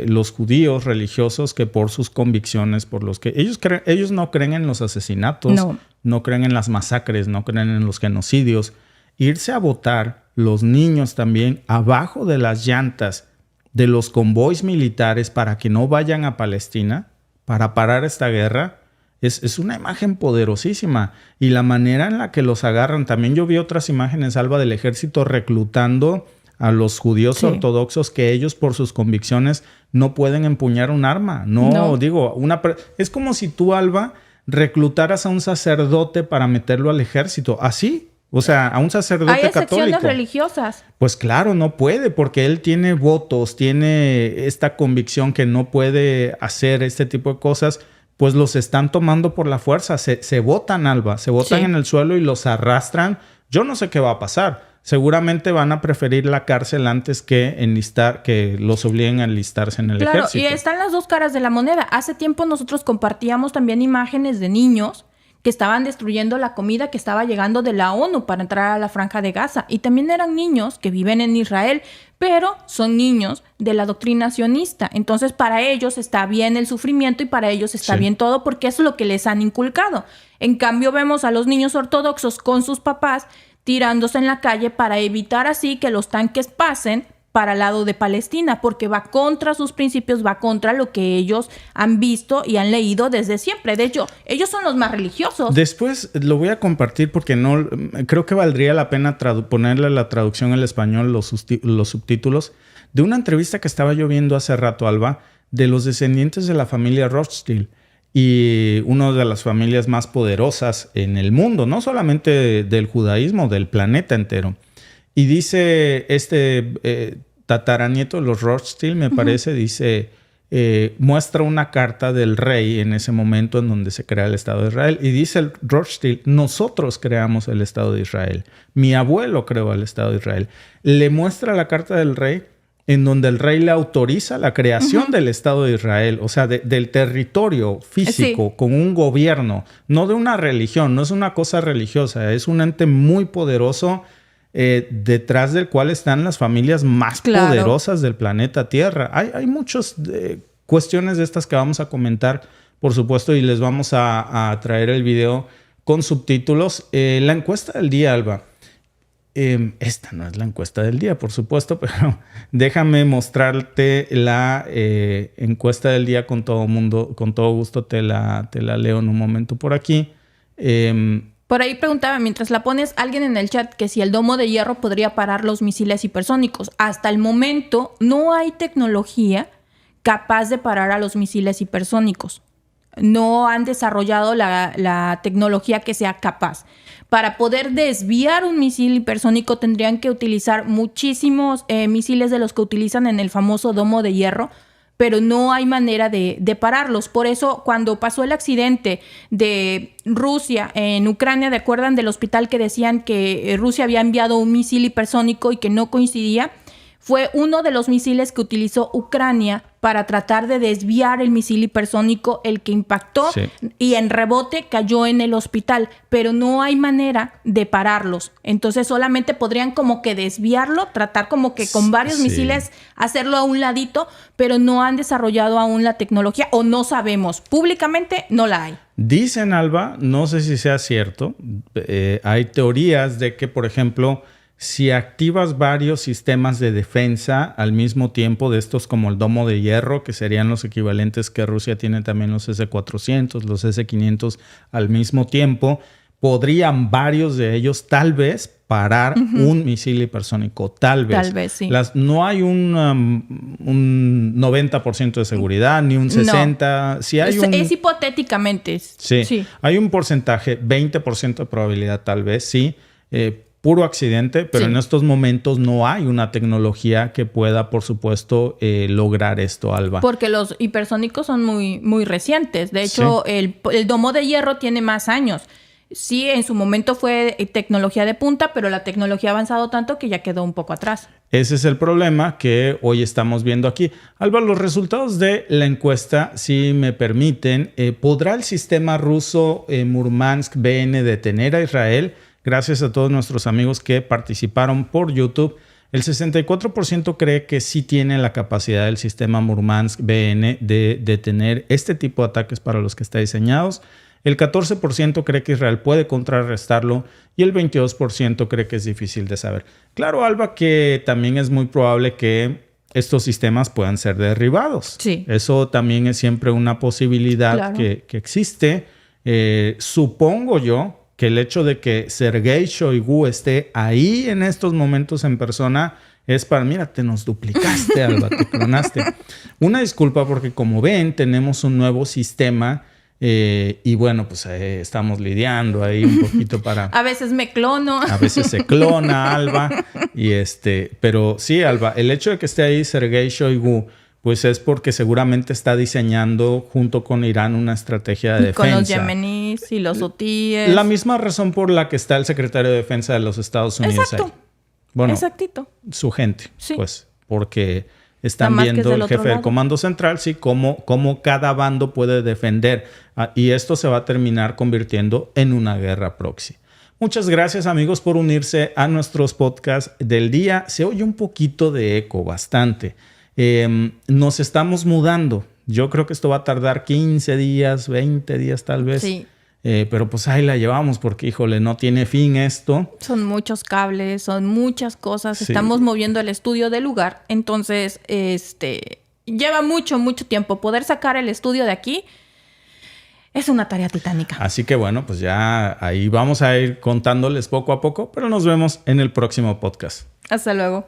los judíos religiosos que por sus convicciones, por los que ellos no creen en los asesinatos, no creen en las masacres, no creen en los genocidios. Irse a votar, los niños también, abajo de las llantas de los convoys militares para que no vayan a Palestina, para parar esta guerra, es una imagen poderosísima. Y la manera en la que los agarran, también yo vi otras imágenes, Alba, del ejército reclutando a los judíos ortodoxos que ellos por sus convicciones no pueden empuñar un arma. Es como si tú, Alba, reclutaras a un sacerdote para meterlo al ejército. Así. O sea, a un sacerdote católico. Hay excepciones religiosas. Pues claro, no puede porque él tiene votos, tiene esta convicción que no puede hacer este tipo de cosas. Pues los están tomando por la fuerza. Se botan, Alba. Se botan en el suelo y los arrastran. Yo no sé qué va a pasar. Seguramente van a preferir la cárcel antes que que los obliguen a enlistarse en el ejército. Claro, y están las dos caras de la moneda. Hace tiempo nosotros compartíamos también imágenes de niños que estaban destruyendo la comida que estaba llegando de la ONU para entrar a la Franja de Gaza. Y también eran niños que viven en Israel, pero son niños de la doctrina sionista. Entonces, para ellos está bien el sufrimiento y para ellos está bien todo porque eso es lo que les han inculcado. En cambio, vemos a los niños ortodoxos con sus papás tirándose en la calle para evitar así que los tanques pasen para el lado de Palestina, porque va contra sus principios, va contra lo que ellos han visto y han leído desde siempre. De hecho, ellos son los más religiosos. Después lo voy a compartir porque no creo que valdría la pena ponerle la traducción al español, los subtítulos, de una entrevista que estaba yo viendo hace rato, Alba, de los descendientes de la familia Rothschild. Y una de las familias más poderosas en el mundo, no solamente del judaísmo, del planeta entero. Y dice tataranieto de los Rothschild, me parece, dice, muestra una carta del rey en ese momento en donde se crea el Estado de Israel. Y dice el Rothschild, nosotros creamos el Estado de Israel. Mi abuelo creó el Estado de Israel. Le muestra la carta del rey en donde el rey le autoriza la creación del Estado de Israel, o sea, del territorio físico, con un gobierno, no de una religión, no es una cosa religiosa, es un ente muy poderoso detrás del cual están las familias más poderosas del planeta Tierra. Hay muchas cuestiones de estas que vamos a comentar, por supuesto, y les vamos a traer el video con subtítulos. La encuesta del día, Alba. Esta no es la encuesta del día, por supuesto, pero déjame mostrarte la encuesta del día con todo mundo, con todo gusto te la leo en un momento por aquí. Por ahí preguntaba, mientras la pones, alguien en el chat que si el domo de hierro podría parar los misiles hipersónicos. Hasta el momento no hay tecnología capaz de parar a los misiles hipersónicos. No han desarrollado la tecnología que sea capaz. Para poder desviar un misil hipersónico tendrían que utilizar muchísimos misiles de los que utilizan en el famoso domo de hierro, pero no hay manera de pararlos. Por eso, cuando pasó el accidente de Rusia en Ucrania, ¿te acuerdan del hospital que decían que Rusia había enviado un misil hipersónico y que no coincidía? Fue uno de los misiles que utilizó Ucrania para tratar de desviar el misil hipersónico, el que impactó y en rebote cayó en el hospital, pero no hay manera de pararlos. Entonces solamente podrían como que desviarlo, tratar como que con varios misiles hacerlo a un ladito, pero no han desarrollado aún la tecnología o no sabemos. Públicamente no la hay. Dicen, Alba, no sé si sea cierto, hay teorías de que, por ejemplo, si activas varios sistemas de defensa al mismo tiempo, de estos como el domo de hierro, que serían los equivalentes que Rusia tiene también los S-400, los S-500 al mismo tiempo, podrían varios de ellos tal vez parar un misil hipersónico. Tal vez. Tal vez, sí. No hay un 90% de seguridad, ni un 60%. No. Si hay es hipotéticamente. Sí. Hay un porcentaje, 20% de probabilidad tal vez, sí. Puro accidente, pero en estos momentos no hay una tecnología que pueda, por supuesto, lograr esto, Alba. Porque los hipersónicos son muy, muy recientes. De hecho, el domo de hierro tiene más años. Sí, en su momento fue tecnología de punta, pero la tecnología ha avanzado tanto que ya quedó un poco atrás. Ese es el problema que hoy estamos viendo aquí. Alba, los resultados de la encuesta, si me permiten, ¿podrá el sistema ruso Murmansk BN detener a Israel? Gracias a todos nuestros amigos que participaron por YouTube. El 64% cree que sí tiene la capacidad del sistema Murmansk BN de detener este tipo de ataques para los que está diseñados. El 14% cree que Israel puede contrarrestarlo y el 22% cree que es difícil de saber. Claro, Alba, que también es muy probable que estos sistemas puedan ser derribados. Sí. Eso también es siempre una posibilidad que existe. Supongo yo que el hecho de que Sergei Shoigu esté ahí en estos momentos en persona es para, mira, te nos duplicaste, Alba, te clonaste. Una disculpa porque, como ven, tenemos un nuevo sistema y bueno, pues estamos lidiando ahí un poquito para... A veces me clono. A veces se clona, Alba. Pero sí, Alba, el hecho de que esté ahí Sergei Shoigu, pues es porque seguramente está diseñando junto con Irán una estrategia de defensa. Con los yemeníes y los hutíes. La misma razón por la que está el secretario de Defensa de los Estados Unidos ahí. Bueno, exactito. Su gente, sí. Pues, porque están viendo el jefe del Comando Central, sí, cómo cada bando puede defender. Y esto se va a terminar convirtiendo en una guerra proxy. Muchas gracias, amigos, por unirse a nuestros podcasts del día. Se oye un poquito de eco, bastante. Nos estamos mudando. Yo creo que esto va a tardar 15 días, 20 días tal vez. Sí. Pero pues ahí la llevamos porque, híjole, no tiene fin esto. Son muchos cables, son muchas cosas. Sí. Estamos moviendo el estudio del lugar. Entonces, lleva mucho tiempo. Poder sacar el estudio de aquí es una tarea titánica. Así que bueno, pues ya ahí vamos a ir contándoles poco a poco, pero nos vemos en el próximo podcast. Hasta luego.